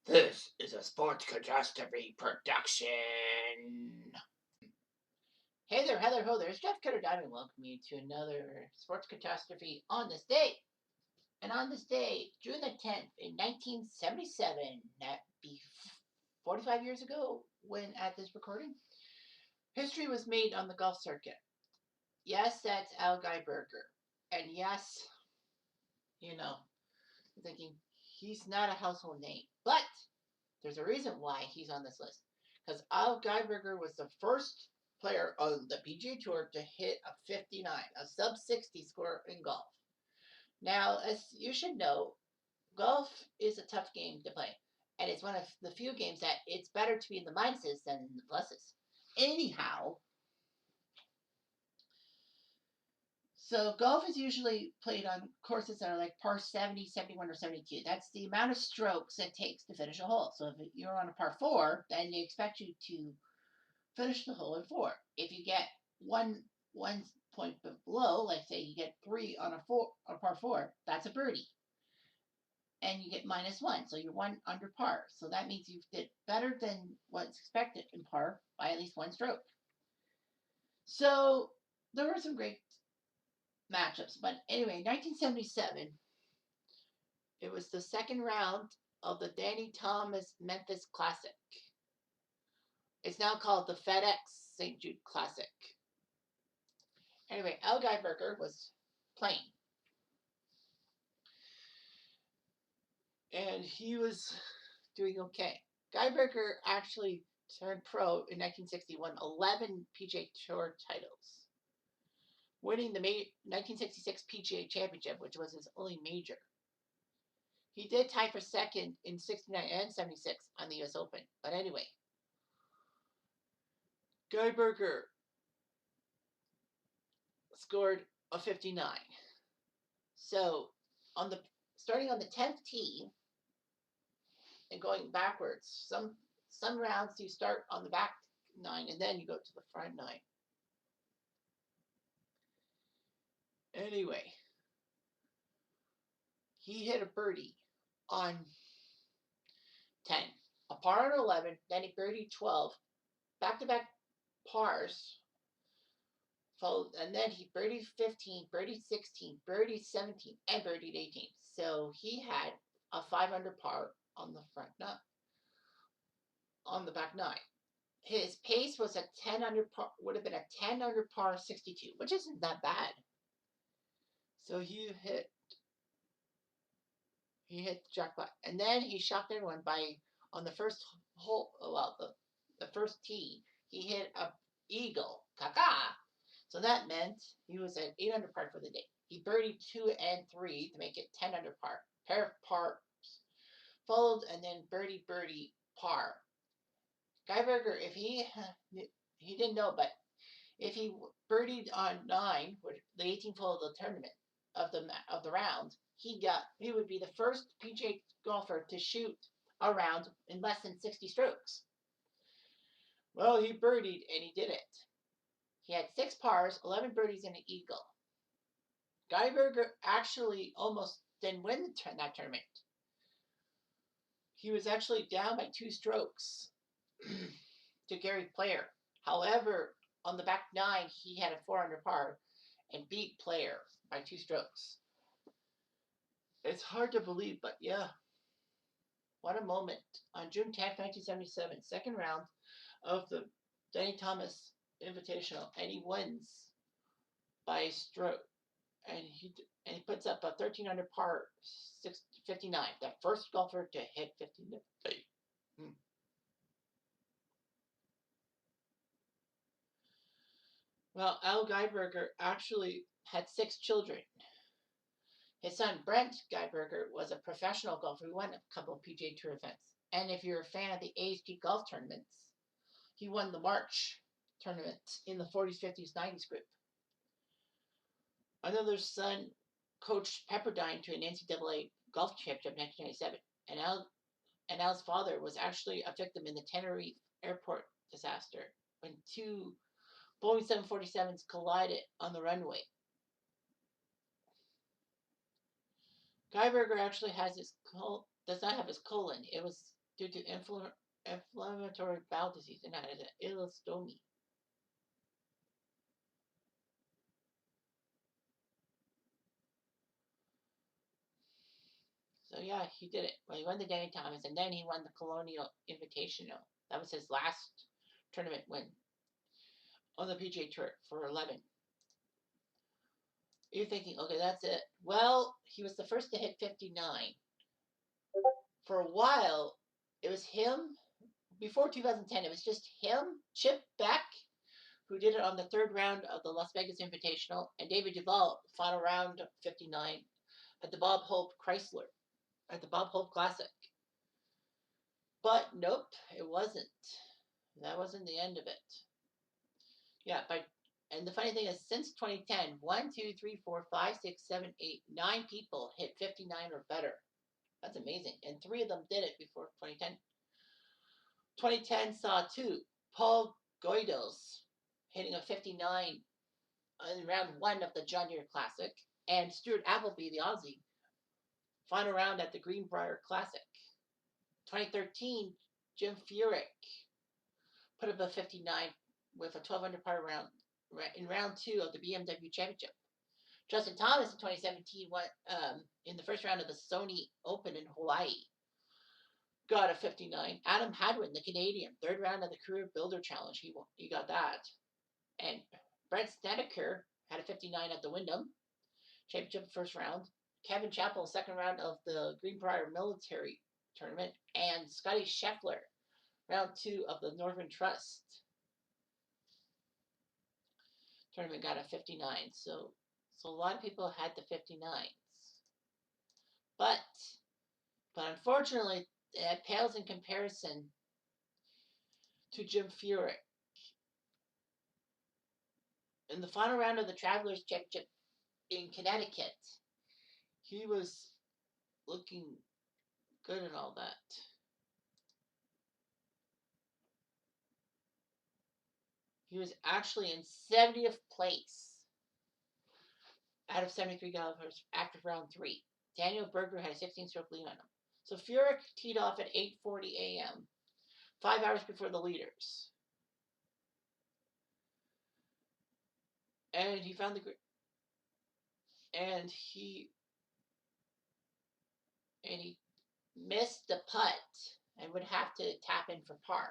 This is a Sports Catastrophe production. Hey there, Heather Ho, there's Jeff Cutter Diving. Welcome you to another Sports Catastrophe on this day. And on this day, June the 10th in 1977, that be 45 years ago when at this recording, history was made on the golf circuit. Yes, that's Al Geiberger. And yes, you know, I'm thinking he's not a household name. But there's a reason why he's on this list. Because Al Geiberger was the first player on the PGA Tour to hit a 59, a sub 60 score in golf. Now, as you should know, golf is a tough game to play. And it's one of the few games that it's better to be in the minuses than in the pluses. Anyhow, so golf is usually played on courses that are like par 70, 71, or 72. That's the amount of strokes it takes to finish a hole. So if you're on a par 4, then they expect you to finish the hole in 4. If you get one point below, like say you get 3 on a par 4, that's a birdie. And you get -1, so you're 1 under par. So that means you did better than what's expected in par by at least 1 stroke. So there were some great matchups. But anyway, 1977, it was the second round of the Danny Thomas Memphis Classic. It's now called the FedEx St. Jude Classic. Anyway, Al Geiberger was playing. And he was doing okay. Geiberger actually turned pro in 1961, 11 PGA Tour titles, winning the 1966 PGA Championship, which was his only major. He did tie for second in 69 and 76 on the US Open. But anyway, Geiberger scored a 59. So starting on the 10th tee and going backwards, some rounds you start on the back 9 and then you go to the front 9. Anyway, he hit a birdie on 10, a par on 11, then he birdied 12, back-to-back pars, followed, and then he birdied 15, birdied 16, birdied 17, and birdied 18. So he had a 5 under par on the front 9, on the back 9. His pace was a 10 under par, would have been a 10 under par 62, which isn't that bad. So he hit the jackpot, and then he shocked everyone by on the first hole. Well, the first tee, he hit a eagle, caca. So that meant he was at 8 under par for the day. He birdied 2 and 3 to make it 10 under par. Pair of pars followed, and then birdie par. Geiberger, if he didn't know, but if he birdied on 9, the 18th hole of the tournament of the round, he would be the first PGA golfer to shoot a round in less than 60 strokes. Well, he birdied and he did it. He had 6 pars, 11 birdies, and an eagle. Geiberger actually almost didn't win that tournament. He was actually down by 2 strokes to Gary Player. However, on the back 9, he had a 4 under par and beat Player by 2 strokes. It's hard to believe, but yeah. What a moment. On June 10th, 1977, second round of the Danny Thomas Invitational, and he wins by a stroke. And he puts up a 13 under par 59, the first golfer to hit 59. Well, Al Geiberger actually had 6 children. His son, Brent Geiberger, was a professional golfer who won a couple of PGA Tour events. And if you're a fan of the ASG golf tournaments, he won the March tournament in the 40s, 50s, 90s group. Another son coached Pepperdine to an NCAA golf championship in 1997. And Al's father was actually a victim in the Tenerife airport disaster when 2 Boeing 747s collided on the runway. Geiberger actually does not have his colon. It was due to inflammatory bowel disease and had an ileostomy. So yeah, he did it. Well, he won the Danny Thomas, and then he won the Colonial Invitational. That was his last tournament win on the PGA Tour for 11. You're thinking, okay, that's it. Well, he was the first to hit 59. For a while, it was him. Before 2010, it was just him, Chip Beck, who did it on the third round of the Las Vegas Invitational, and David Duval, final round 59 at the Bob Hope Chrysler, at the Bob Hope Classic. But nope, it wasn't. That wasn't the end of it. Yeah, and the funny thing is, since 2010, 1, 2, 3, 4, 5, 6, 7, 8, 9 people hit 59 or better. That's amazing. And 3 of them did it before 2010. 2010 saw 2. Paul Goidels hitting a 59 in round 1 of the John Deere Classic, and Stuart Appleby, the Aussie, final round at the Greenbrier Classic. 2013, Jim Furyk put up a 59 with a 12 under par round in round 2 of the BMW Championship. Justin Thomas in 2017 went in the first round of the Sony Open in Hawaii. Got a 59. Adam Hadwin, the Canadian, third round of the Career Builder Challenge. He got that. And Brent Snedeker had a 59 at the Wyndham Championship first round. Kevin Chappell, second round of the Greenbrier Military Tournament. And Scotty Scheffler, round 2 of the Northern Trust Tournament, got a 59. So a lot of people had the 59s. But unfortunately, it pales in comparison to Jim Furyk. In the final round of the Travelers Championship in Connecticut, he was looking good and all that. He was actually in 70th place out of 73 golfers after round 3. Daniel Berger had a 16-stroke lead on him. So Furyk teed off at 8:40 a.m., 5 hours before the leaders. And he found the and he missed the putt and would have to tap in for par.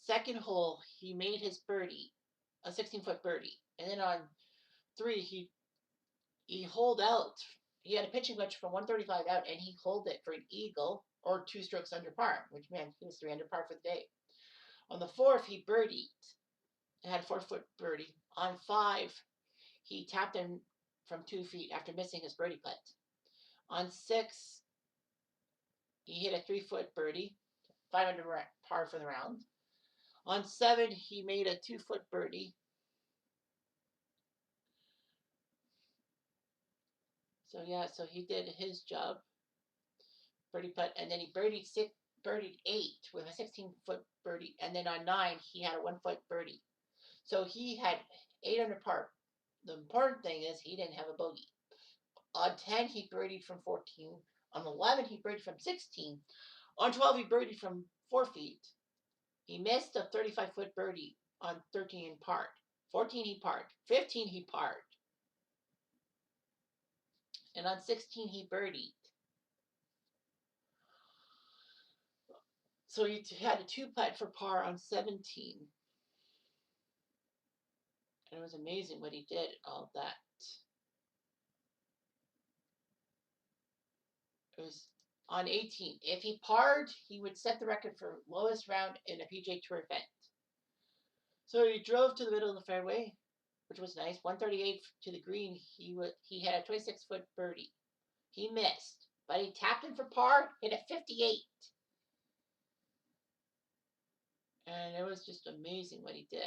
Second hole, he made his birdie, a 16-foot birdie, and then on 3 he holed out. He had a pitching wedge from 135 out, and he holed it for an eagle or 2 strokes under par, which meant he was 3 under par for the day. On the 4th, he birdied and had a 4-foot birdie. On 5, he tapped in from 2 feet after missing his birdie putt. On 6, he hit a 3-foot birdie, 5 under par for the round. On 7, he made a 2-foot birdie. So yeah, so he did his job, birdie putt, and then he birdied 8 with a 16-foot birdie, and then on 9 he had a 1-foot birdie. So he had 8 under par. The important thing is he didn't have a bogey. On 10 he birdied from 14. On 11 he birdied from 16. On 12 he birdied from 4 feet. He missed a 35-foot birdie on 13 and parred. 14 he parred. 15 he parred. And on 16 he birdied. So he had a 2-putt for par on 17. And it was amazing what he did, all that. It was on 18. If he parred, he would set the record for lowest round in a PGA Tour event. So he drove to the middle of the fairway, which was nice. 138 to the green. He had a 26-foot birdie. He missed, but he tapped in for par, hit a 58. And it was just amazing what he did.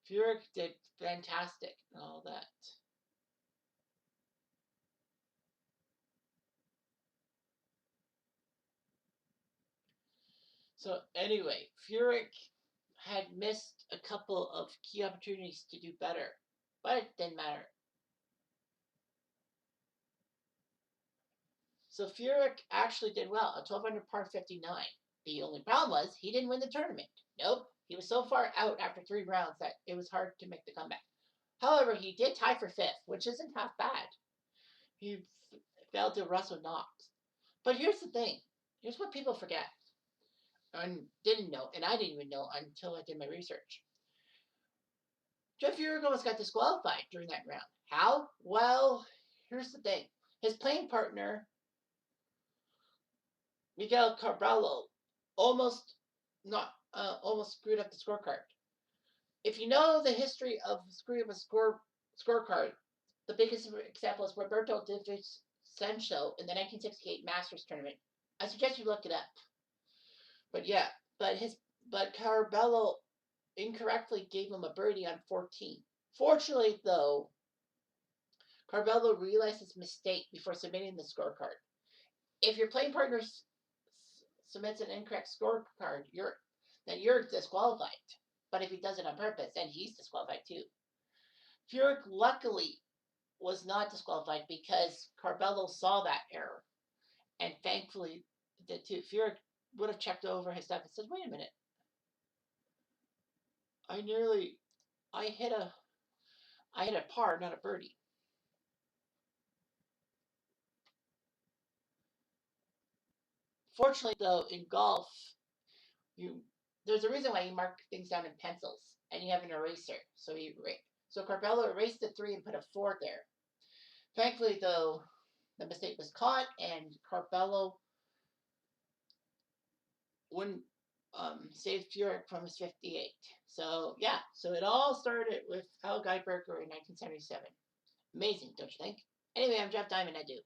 Furyk did fantastic and all that. So anyway, Furyk had missed a couple of key opportunities to do better, but it didn't matter. So Furyk actually did well, a 12 under par 59. The only problem was he didn't win the tournament. Nope, he was so far out after 3 rounds that it was hard to make the comeback. However, he did tie for 5th, which isn't half bad. He fell to Russell Knox. But here's the thing. Here's what people forget and didn't know, and I didn't even know until I did my research. Jeff Furyk almost got disqualified during that round. How? Well, here's the thing. His playing partner, Miguel Carballo, almost not almost screwed up the scorecard. If you know the history of screwing up a scorecard, the biggest example is Roberto Di Vincenzo in the 1968 Masters tournament. I suggest you look it up. But yeah, but Carballo incorrectly gave him a birdie on 14. Fortunately, though, Carballo realized his mistake before submitting the scorecard. If your playing partner submits an incorrect scorecard, then you're disqualified. But if he does it on purpose, then he's disqualified too. Furyk luckily was not disqualified because Carballo saw that error, and thankfully did too. Furyk would have checked over his stuff and said, "Wait a minute, I hit a par, not a birdie." Fortunately, though, in golf, you there's a reason why you mark things down in pencils and you have an eraser. So Carballo erased the 3 and put a 4 there. Thankfully, though, the mistake was caught and Carballo wouldn't save Furyk from his 58. So yeah, so it all started with Al Geiberger in 1977. Amazing, don't you think? Anyway, I'm Jeff Diamond. I do.